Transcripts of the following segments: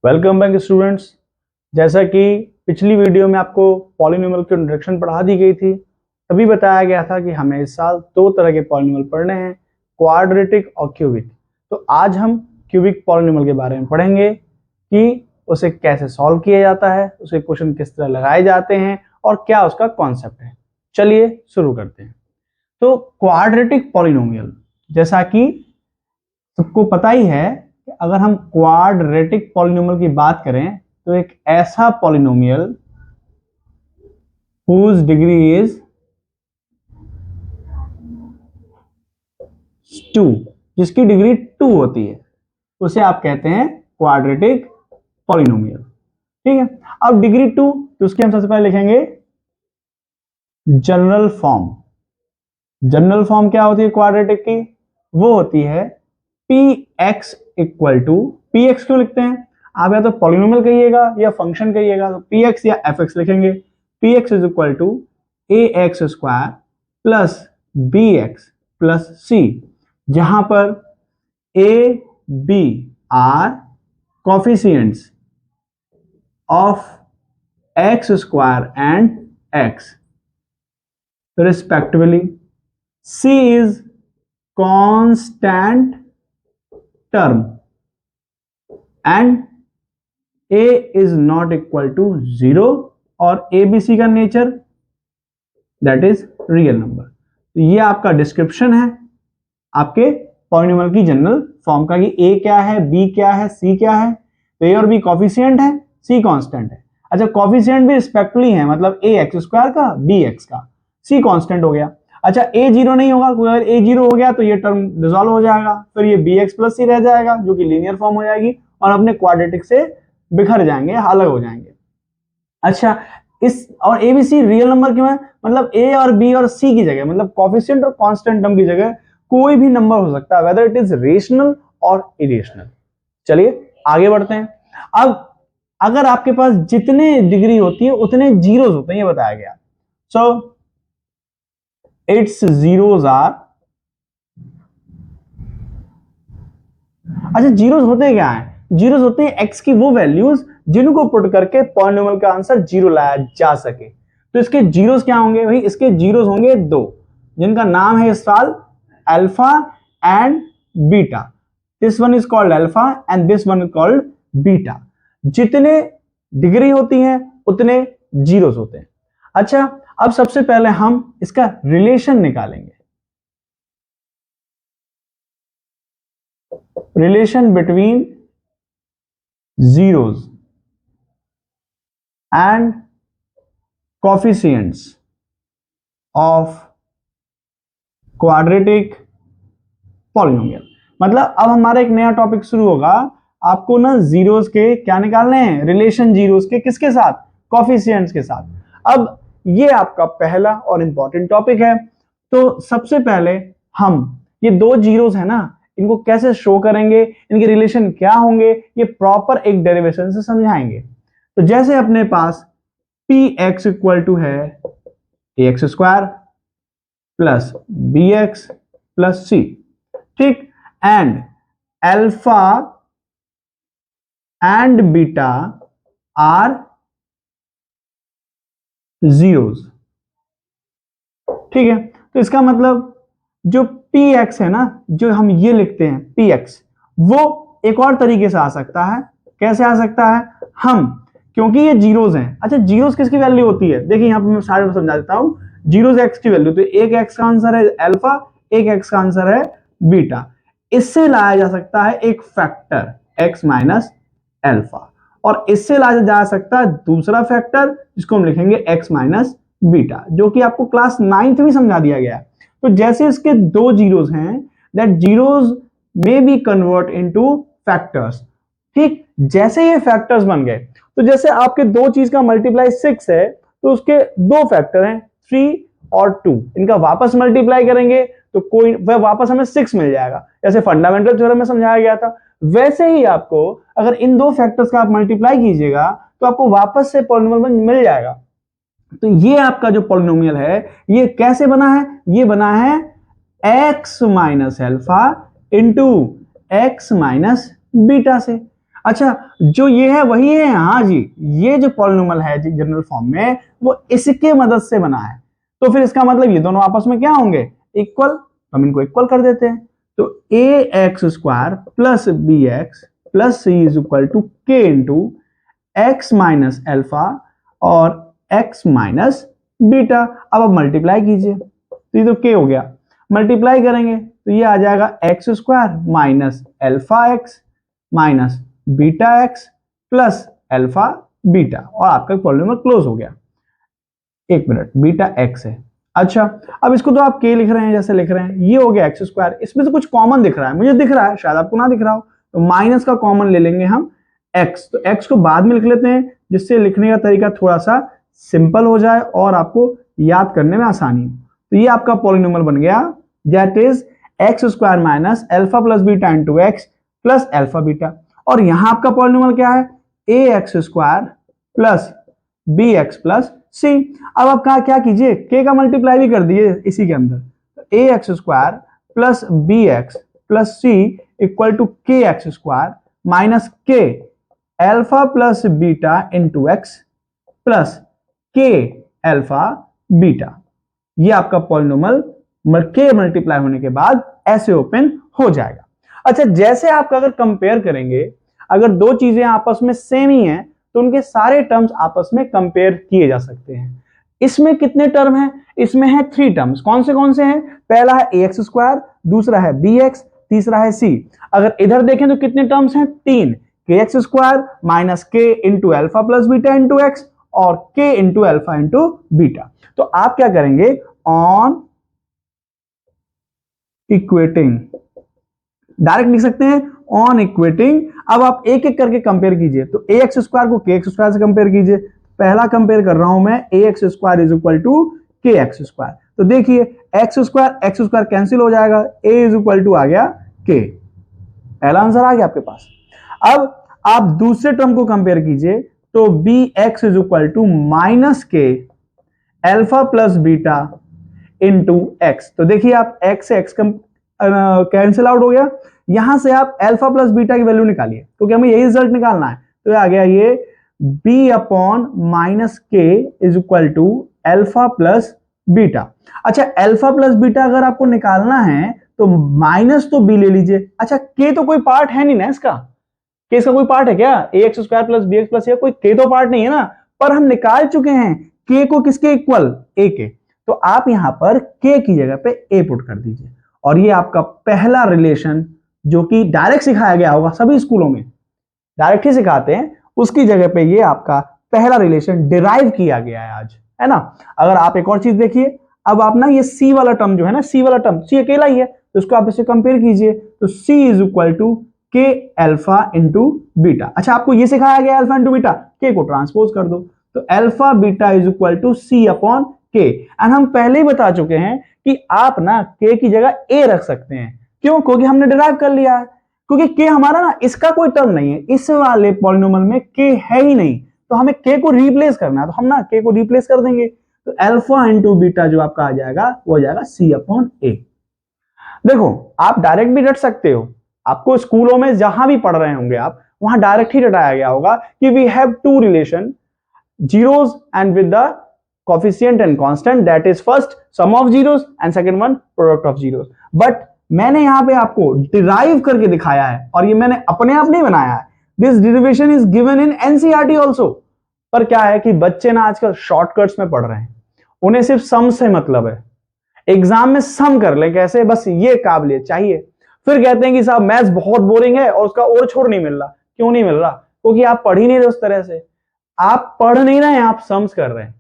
Welcome back students. जैसा कि पिछली वीडियो में आपको पॉलिनोमियल की इंट्रोडक्शन पढ़ा दी गई थी, तभी बताया गया था कि हमें इस साल दो तरह के पॉलिनोमियल पढ़ने हैं, क्वाड्रेटिक और क्यूबिक। तो आज हम क्यूबिक पॉलिनोमियल के बारे में पढ़ेंगे कि उसे कैसे सॉल्व किया जाता है, उसके क्वेश्चन किस तरह लगाए जाते हैं और क्या उसका कॉन्सेप्ट है। चलिए शुरू करते हैं। तो क्वाड्रेटिक पॉलिनोमियल, जैसा कि सबको पता ही है, अगर हम क्वाड्रेटिक पॉलिनोमियल की बात करें तो एक ऐसा पॉलिनोमियल whose डिग्री इज 2, जिसकी डिग्री 2 होती है, उसे आप कहते हैं क्वाड्रेटिक पॉलिनोमियल। ठीक है, अब डिग्री 2 तो उसके हम सबसे पहले लिखेंगे जनरल फॉर्म। जनरल फॉर्म क्या होती है क्वाड्रेटिक की? वो होती है px इक्वल टू, px क्यों लिखते हैं? आप या तो पॉलिनोमियल कहिएगा या फंक्शन कहिएगा, तो px या fx लिखेंगे। px is equal to ax square plus bx plus c, जहां पर a b are coefficients of x square and x respectively, c is constant term and a is not equal to 0 और abc का nature that is real number. तो ये आपका description है आपके polynomial की जनरल फॉर्म का कि a क्या है, b क्या है, c क्या है। तो a और b कोफिशिएंट है, c कांस्टेंट है। अच्छा, कोफिशिएंट भी रिस्पेक्टिवली है, मतलब a x स्क्वायर का, b x का, c कांस्टेंट हो गया। अच्छा, a जीरो नहीं होगा, अगर a जीरो हो गया तो ये टर्म डिसॉल्व हो जाएगा, फिर ये bx प्लस c रह जाएगा जो कि लीनियर फॉर्म हो जाएगी और अपने क्वाड्रेटिक से बिखर जाएंगे, अलग हो जाएंगे। अच्छा, इस और a b c real number क्यों है? मतलब a और b और c की जगह, मतलब कोफिशिएंट और कांस्टेंट टर्म की जगह कोई भी नंबर हो सकता है, वेदर इट इज रेशनल और इरेशनल। चलिए आगे बढ़ते हैं। अब अगर आपके पास जितने डिग्री होती है उतने जीरोस होते हैं, ये बताया गया। सो इट्स जीरोस आर, अच्छा जीरोस होते क्या है? जीरोस होते हैं x की वो वैल्यूज जिनको पुट करके पॉलिनोमियल का आंसर जीरो लाया जा सके। तो इसके जीरोस क्या होंगे भाई? इसके जीरोस होंगे दो, जिनका नाम है इस साल alpha and beta. This one is called alpha and this one is called beta. जितने डिग्री होती है उतने जीरोस होते हैं। अच्छा, अब सबसे पहले हम इसका रिलेशन निकालेंगे, relation between zeros and coefficients of quadratic polynomial। मतलब अब हमारा एक नया टॉपिक शुरू होगा, आपको ना जीरोस के क्या निकालने हैं? रिलेशन जीरोस के किसके साथ? कोफिशिएंट्स के साथ। अब ये आपका पहला और इंपॉर्टेंट टॉपिक है। तो सबसे पहले हम ये दो जीरोस है ना, इनको कैसे शो करेंगे, इनके रिलेशन क्या होंगे, ये प्रॉपर एक डेरिवेशन से समझाएंगे। तो जैसे अपने पास पी एक्स इक्वल टू है A X square plus B X plus C, ठीक, and alpha and beta are zeros. ठीक है, तो इसका मतलब जो पी एक्स है ना, जो हम ये लिखते हैं पी एक्स, वो एक और तरीके से आ सकता है। कैसे आ सकता है? हम, क्योंकि ये जीरोस हैं। अच्छा, जीरोस किसकी वैल्यू होती है? देखिए यहां पर मैं सारे समझा देता हूं। जीरोस एक्स की वैल्यू, तो एक एक्स का आंसर है अल्फा, एक एक्स का आंसर है बीटा। इससे लाया जा सकता है एक फैक्टर एक्स माइनस अल्फा, और इससे लाया जा सकता है दूसरा फैक्टर जिसको हम लिखेंगे एक्स माइनस बीटा, जो कि आपको क्लास 9th में समझा दिया गया। तो जैसे इसके दो जीरोस हैं, that zeros may be convert into factors. ठीक, जैसे ये फैक्टर्स बन गए, तो जैसे आपके दो चीज का मल्टीप्लाई 6 है, तो उसके दो फैक्टर हैं 3 और 2, इनका वापस मल्टीप्लाई करेंगे तो कोई वह वापस हमें 6 मिल जाएगा, जैसे फंडामेंटल थ्योरम में समझाया गया था। वैसे ही आपको अगर इन दो फैक्टर्स का आप मल्टीप्लाई कीजिएगा तो आपको वापस से पॉलिनोमियल मिल जाएगा। तो ये आपका जो पॉलिनोमियल है ये कैसे बना है? ये बना है x minus alpha into X minus beta से। अच्छा, जो ये है वही है, हाँ जी, ये जो पॉलिनोमियल है जनरल फॉर्म में वो इसके मदद से बना है। तो फिर इसका मतलब ये दोनों आपस में क्या होंगे, इक्वल। हम इनको इक्वल कर देते हैं। तो A X square plus B X plus C is equal to K into X minus alpha और एक्स माइनस बीटा। अब आप मल्टीप्लाई कीजिए, तो ये तो के हो गया, मल्टीप्लाई करेंगे तो ये आ जाएगा x square minus alpha x minus beta x plus alpha beta, और आपका पॉलिनोमियल क्लोज हो गया। एक मिनट, बीटा एक्स है। अच्छा, अब इसको तो आप के लिख रहे हैं जैसे लिख रहे हैं, ये हो गया एक्स स्क्वायर, इसमें से कुछ कॉमन दिख रहा है, मुझे दिख रहा है, शायद आपको ना दिख रहा हो, तो माइनस का कॉमन ले लेंगे हम एक्स। तो एक्स को बाद में लिख लेते हैं जिससे लिखने का तरीका थोड़ा सा सिंपल हो जाए और आपको याद करने में आसानी हो। तो ये आपका पॉलिनोमियल बन गया, that is X square minus alpha plus beta into X plus alpha beta. और यहां आपका पॉलिनोमियल क्या है, A X square plus B X plus C. अब आप कहा क्या कीजिए, के का मल्टीप्लाई भी कर दिए इसी के अंदर, तो A X square plus B X plus C equal to K X square minus K alpha plus beta into X plus K alpha beta. ये आपका पॉलिनोमियल के मल्टीप्लाई होने के बाद ऐसे ओपन हो जाएगा। अच्छा, जैसे आप अगर कंपेयर करेंगे, अगर दो चीजें आपस में सेम ही हैं तो उनके सारे टर्म्स आपस में कंपेयर किए जा सकते हैं। इसमें कितने टर्म हैं, इसमें है 3 टर्म्स। कौन से हैं, पहला है ए एक्स स्क्वायर, दूसरा है बी एक्स, तीसरा है सी। अगर इधर देखें तो कितने टर्म्स हैं, 3, के एक्स स्क्वायर माइनस के into alpha plus beta into x और के इंटू एल्फा इंटू बीटा। तो आप क्या करेंगे, ऑन इक्वेटिंग, डायरेक्ट लिख सकते हैं ऑन इक्वेटिंग। अब आप एक एक करके कंपेयर कीजिए, तो ए एक्स स्क्वायर को के एक्स स्क्वायर से कंपेयर कीजिए। पहला कंपेयर कर रहा हूं मैं, A X square is equal to K X square. तो देखिए एक्स स्क्वायर कैंसिल हो जाएगा, ए इज इक्वल टू आ गया के, पहला आंसर आ गया आपके पास। अब आप दूसरे टर्म को कंपेयर कीजिए, तो B X is equal to minus K alpha plus beta into X. तो देखिए आप एक्स से एक्स कैंसिल आउट हो गया, यहां से आप अल्फा प्लस बीटा की वैल्यू निकालिए क्योंकि हमें यही रिजल्ट निकालना है। तो आ गया ये b upon minus k is equal to alpha plus beta. अच्छा, अल्फा प्लस बीटा अगर आपको निकालना है तो माइनस तो b ले लीजिए। अच्छा, k तो कोई पार्ट है नहीं ना इसका, k इसका कोई पार्ट है क्या, A X square plus B X plus, कोई k तो पार्ट नहीं है ना, पर हम निकाल चुके हैं k को किसके इक्वल, a के। तो आप यहां पर k की जगह पे a पुट कर दीजिए, और ये आपका पहला रिलेशन जो कि डायरेक्ट सिखाया गया होगा, सभी स्कूलों में डायरेक्ट ही सिखाते हैं, उसकी जगह पे ये आपका पहला रिलेशन डिराइव किया गया है आज, है ना। अगर आप एक और चीज देखिए, अब आप ना ये सी वाला टर्म जो है ना, सी वाला टर्म, सी अकेला ही है, तो इसको आप इससे कंपेयर कीजिए, तो सी इज इक्वल टू के अल्फा इंटू बीटा। अच्छा, आपको ये सिखाया गया अल्फा इंटू बीटा, के को ट्रांसपोज कर दो, तो alpha beta is equal to c upon k. And हम पहले ही बता चुके हैं कि आप ना के की जगह ए रख सकते हैं, क्यों, क्योंकि हमने डिराइव कर लिया है, क्योंकि के हमारा ना इसका कोई टर्म नहीं है, इस वाले पॉलिनोमियल में के है ही नहीं, तो हमें के को रिप्लेस करना है, तो हम ना के को रिप्लेस कर देंगे, तो अल्फा इंटू बीटा जो आपका आ जाएगा वो आ जाएगा सी अपॉन ए। देखो आप डायरेक्ट भी रट सकते हो, आपको स्कूलों में जहां भी पढ़ रहे होंगे आप, वहां डायरेक्ट ही रटाया गया होगा कि we have two relation, zeros and with the coefficient and constant, that is first sum of zeros and second one product of zeros। but मैंने यहां पे आपको डिराइव करके दिखाया है, और ये मैंने अपने आप नहीं बनाया है, this derivation is given in NCERT also. पर क्या है कि बच्चे ना आजकल शॉर्टकट्स में पढ़ रहे हैं, उन्हें सिर्फ सम से मतलब है, एग्जाम में सम कर ले कैसे, बस ये काबिलियत चाहिए। फिर कहते हैं कि साहब मैथ्स बहुत बोरिंग है और उसका और छोर नहीं मिल रहा। क्यों नहीं मिल रहा, क्योंकि आप पढ़ ही नहीं रहे उस तरह से, आप पढ़ नहीं रहे हैं, आप सम्स कर रहे हैं।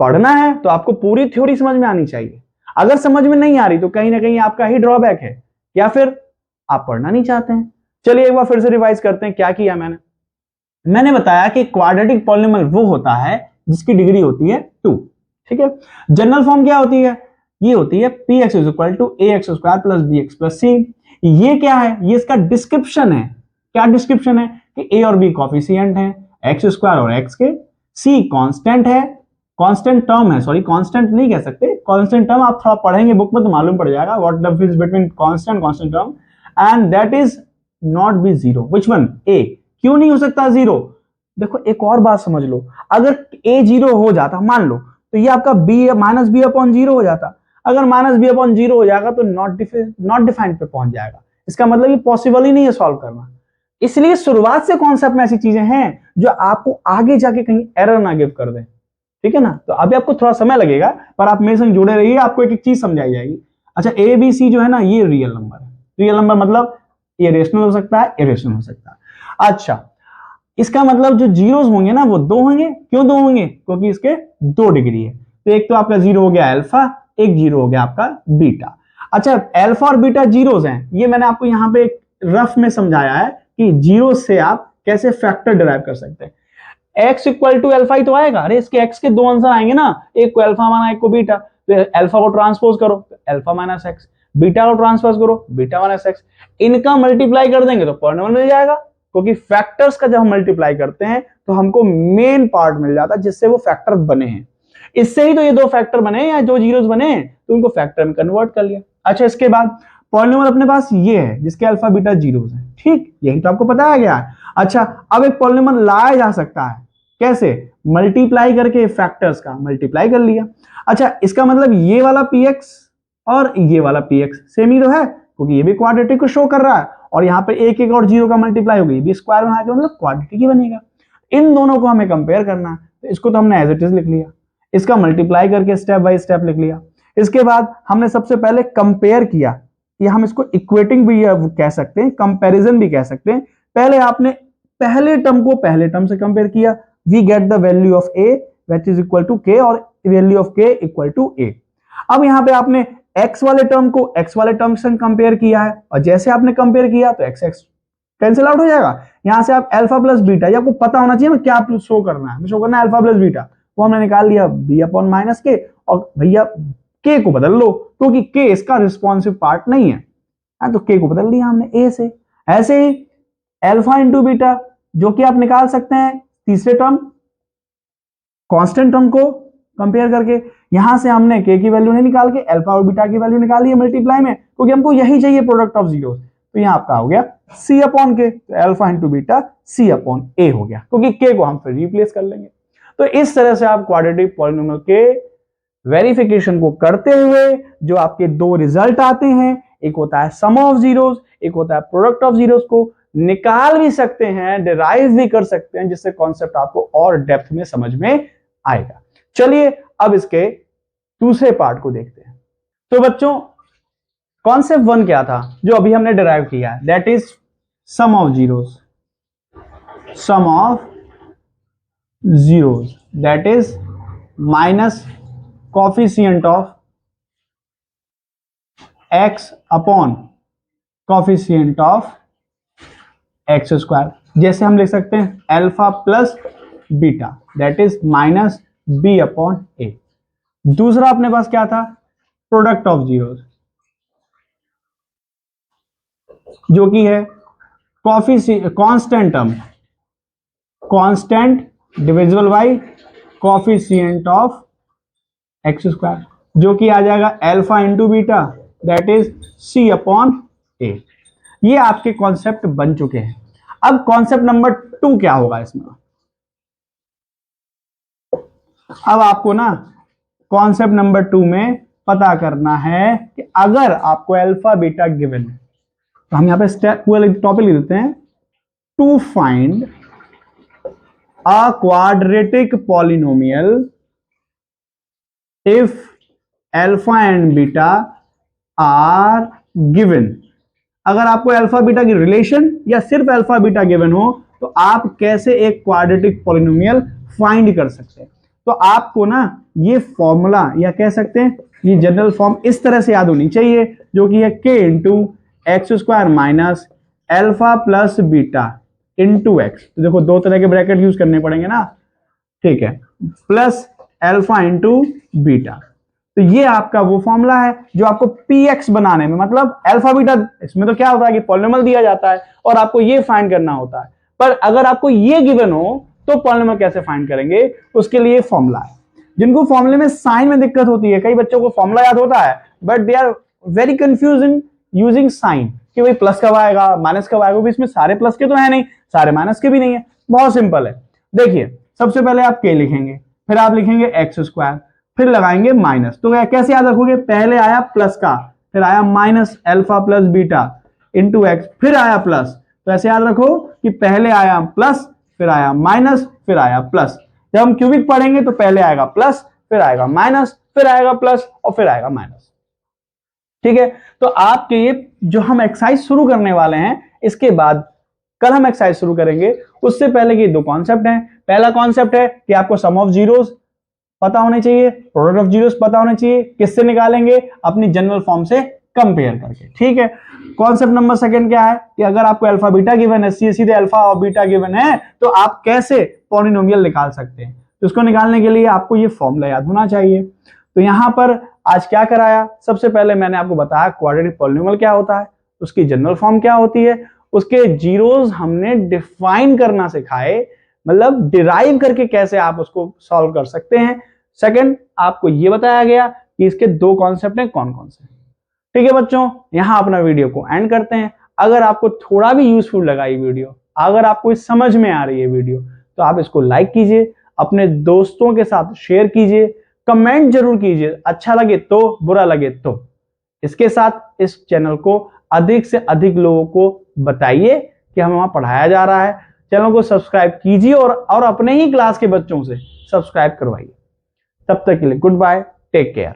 पढ़ना है तो आपको पूरी थ्योरी समझ में आनी चाहिए, अगर समझ में नहीं आ रही तो कहीं ना कहीं आपका ही ड्रॉबैक है, या फिर आप पढ़ना नहीं चाहते हैं। चलिए एक बार फिर से रिवाइज करते हैं क्या किया मैंने बताया कि क्वाड्रेटिक पॉलिनोमियल वो होता है जिसकी डिग्री होती है 2, ठीक है। जनरल फॉर्म क्या होती है, ये होती है P X is equal to A X square plus B X plus C. ये क्या है, ये इसका डिस्क्रिप्शन है। क्या डिस्क्रिप्शन है कि ए और बी कॉफिशिएंट है, एक्स स्क्वायर और एक्स के, सी कांस्टेंट है, कांस्टेंट टर्म है, सॉरी कांस्टेंट नहीं कह सकते, कांस्टेंट टर्म आप थोड़ा पढ़ेंगे बुक में तो मालूम पड़ जाएगा what the difference between constant term, and that is not be zero. Which one, A, क्यों नहीं हो सकता जीरो? देखो एक और बात समझ लो, अगर a जीरो हो जाता मान लो, तो ये आपका b minus B upon zero हो जाता। अगर माइनस बी अपॉन जीरो हो जाएगा तो नॉट डिफाइंड पे पहुंच जाएगा। इसका मतलब ये पॉसिबल ही नहीं है सॉल्व करना। इसलिए शुरुआत से कॉन्सेप्ट में ऐसी चीजें हैं जो आपको आगे जाके कहीं एरर ना गिव कर दे, ठीक है ना। तो अभी आपको थोड़ा समय लगेगा, पर आप मेरे संग जुड़े रहिए, आपको एक एक चीज समझाई जाएगी। अच्छा, ए बी सी जो है ना, ये रियल नंबर है। रियल नंबर मतलब ये रेशनल हो सकता है, इरेशनल हो सकता है। अच्छा, इसका मतलब जो जीरोस होंगे ना वो दो होंगे। क्यों दो होंगे? क्योंकि इसके दो डिग्री है। तो एक तो आपका जीरो हो गया अल्फा, एक जीरो हो गया आपका बीटा। अच्छा, अल्फा और बीटा जीरोस हैं, ये मैंने आपको यहाँ पे रफ में समझाया है कि जीरो से आप कैसे फैक्टर डिराइव कर सकते हैं। x इक्वल टू अल्फा ही तो आएगा। अरे इसके x के दो आंसर आएंगे ना, एक को अल्फा माना, एक को बीटा। तो अल्फा को ट्रांसपोज करो तो अल्फा माइनस एक्स, बीटा को ट्रांसपोज करो बीटा माइनस एक्स। इनका मल्टीप्लाई कर देंगे तो पॉलिनोमियल मिल जाएगा, क्योंकि फैक्टर्स का जब हम मल्टीप्लाई करते हैं तो हमको मेन पार्ट मिल जाता है जिससे वो फैक्टर बने हैं। इससे ही तो ये दो फैक्टर बने या दो जीरोस बने हैं, तो उनको फैक्टर में कन्वर्ट कर लिया। अच्छा, इसके बाद पॉलिनोमियल अपने पास ये है जिसके अल्फा बीटा जीरोस है, ठीक, यही तो आपको बताया गया है। अच्छा, अब एक पॉलिनोमियल लाया जा सकता है कैसे? मल्टीप्लाई करके, फैक्टर्स का मल्टीप्लाई कर लिया। अच्छा, इसका मतलब ये वाला px और ये वाला px सेम ही तो है, क्योंकि ये भी क्वाड्रेटिक को शो कर रहा है, और यहाँ पे एक एक और जीरो का मल्टीप्लाई होगी, भी स्क्वायर बना के मतलब क्वाड्रेटिक ही बनेगा। इन दोनों को हमें कंपेयर करना है, तो इसको तो हमने एज इट इज लिख लिया, इसका मल्टीप्लाई करके स्टेप बाय स्टेप लिख लिया। इसके बाद हमने सबसे पहले कंपेयर किया, या हम इसको इक्वेटिंग भी कह सकते हैं, कंपैरिजन भी कह सकते हैं। पहले आपने पहले टर्म को पहले टर्म से कंपेयर किया, we get the value of a which is equal to k और value of k equal to a। अब यहां पे आपने x वाले टर्म को x वाले टर्म से कंपेयर किया है, और जैसे आपने कंपेयर किया तो x x कैंसिल आउट हो जाएगा। यहां से आप अल्फा प्लस बीटा, ये आपको पता होना चाहिए क्या आप शो करना है। शो करना है अल्फा प्लस बीटा, वो हमने निकाल लिया b अपॉन माइनस के, और भैया k को बदल लो क्योंकि k इसका रिस्पॉन्सिव पार्ट नहीं है, तो k को बदल लिया हमने a से। ऐसे ही अल्फा इंटू बीटा, जो कि आप निकाल सकते हैं तीसरे टर्म कांस्टेंट टर्म को कंपेयर करके। यहां से हमने k की वैल्यू नहीं निकाल के अल्फा और बीटा की वैल्यू निकाली है मल्टीप्लाई में, क्योंकि हमको यही चाहिए प्रोडक्ट ऑफ जीरो। तो यहां आपका हो गया c अपॉन के, तो alpha into beta c upon a हो गया, क्योंकि k को हम फिर रिप्लेस कर लेंगे। तो इस तरह से आप क्वाड्रेटिक पॉलिनोमियल के वेरिफिकेशन को करते हुए जो आपके दो रिजल्ट आते हैं, एक होता है सम ऑफ जीरोस, एक होता है प्रोडक्ट ऑफ जीरोस, को निकाल भी सकते हैं, डिराइव भी कर सकते हैं, जिससे कॉन्सेप्ट आपको और डेप्थ में समझ में आएगा। चलिए अब इसके दूसरे पार्ट को देखते हैं। तो बच्चों, कॉन्सेप्ट वन क्या था जो अभी हमने डिराइव किया है? That is sum of zeros, sum of zeros, that is minus coefficient of x upon coefficient of X square. जैसे हम लिख सकते हैं alpha plus beta, that is minus B upon A. दूसरा अपने पास क्या था? प्रोडक्ट ऑफ जीरोस, जो कि है constant term, constant divisible by coefficient of X square, जो कि आ जाएगा alpha into beta, that is C upon A. ये आपके कॉन्सेप्ट बन चुके हैं। अब कॉन्सेप्ट नंबर 2 क्या होगा इसमें? अब आपको ना कॉन्सेप्ट नंबर 2 में पता करना है कि अगर आपको अल्फा बीटा गिवन है, तो हम यहां पे स्टेप पूरा टॉपिक लिख देते हैं, to find a quadratic polynomial if alpha and beta are given. अगर आपको अल्फा बीटा की रिलेशन या सिर्फ अल्फा बीटा गिवन हो, तो आप कैसे एक क्वाड्रेटिक पॉलिनोमियल फाइंड कर सकते हैं। तो आपको ना ये फॉर्मूला, या कह सकते हैं ये जनरल फॉर्म इस तरह से याद होनी चाहिए, जो कि है k into x square minus alpha plus beta into X. तो देखो दो तरह के ब्रैकेट यूज करने पड़ेंगे ना, ठीक है, प्लस अल्फा इंटू बीटा। तो ये आपका वो फॉर्मूला है जो आपको px बनाने में, मतलब अल्फा बीटा, इसमें तो क्या होता है कि पॉलिनोमियल दिया जाता है और आपको ये फाइंड करना होता है। पर अगर आपको ये गिवन हो तो पॉलिनोमियल कैसे फाइंड करेंगे, उसके लिए फॉर्मूला है। जिनको फॉर्मूले में साइन में दिक्कत होती है, कई बच्चों को फॉर्मूला याद होता है but they are very confusing using sign, कि भाई प्लस कब आएगा, माइनस कब आएगा, इसमें सारे प्लस के तो है नहीं, सारे माइनस के भी नहीं है। बहुत सिंपल है। देखिए सबसे पहले आप के लिखेंगे, फिर आप लिखेंगे एक्स स्क्वायर, फिर लगाएंगे माइनस। तो कैसे याद रखोगे, पहले आया प्लस का, फिर आया minus alpha plus beta into x, फिर आया प्लस। तो ऐसे याद रखो कि पहले आया प्लस, फिर आया माइनस, फिर आया प्लस। जब हम क्यूबिक पढ़ेंगे तो पहले आएगा प्लस, फिर आएगा माइनस, फिर आएगा प्लस और फिर आएगा माइनस। ठीक है, तो आपके ये जो हम एक्सरसाइज शुरू करने वाले हैं, इसके बाद कल हम एक्सरसाइज शुरू करेंगे, उससे पहले के दो कॉन्सेप्ट हैं। पहला कॉन्सेप्ट है कि आपको सम ऑफ जीरोस पता होने चाहिए, प्रोडक्ट ऑफ जीरोस पता होने चाहिए। किससे निकालेंगे, अपनी जनरल फॉर्म से कंपेयर करके। ठीक है, कॉन्सेप्ट नंबर सेकंड क्या है कि अगर आपको अल्फा बीटा गिवन है, सीधे अल्फा और बीटा गिवन है, तो आप कैसे पॉलिनोमियल निकाल सकते हैं। तो इसको निकालने के लिए आपको ये फॉर्मूला याद होना चाहिए। तो यहां पर आज क्या कराया, सबसे पहले मैंने आपको बताया क्वाड्रेटिक पॉलिनोमियल क्या होता है, उसकी जनरल फॉर्म क्या होती है, उसके जीरोस हमने डिफाइन करना सिखाए, मतलब डिराइव करके कैसे आप उसको सॉल्व कर सकते हैं। सेकंड, आपको ये बताया गया कि इसके दो कॉन्सेप्ट हैं कौन कौन से। ठीक है बच्चों, यहां अपना वीडियो को एंड करते हैं। अगर आपको थोड़ा भी यूजफुल लगा ये वीडियो, अगर आपको समझ में आ रही है वीडियो, तो आप इसको लाइक कीजिए, अपने दोस्तों के साथ शेयर कीजिए, कमेंट जरूर कीजिए, अच्छा लगे तो, बुरा लगे तो। इसके साथ इस चैनल को अधिक से अधिक लोगों को बताइए कि हमें वहां पढ़ाया जा रहा है। चैनल को सब्सक्राइब कीजिए और अपने ही क्लास के बच्चों से सब्सक्राइब करवाइए। तब तक के लिए गुड बाय, टेक केयर।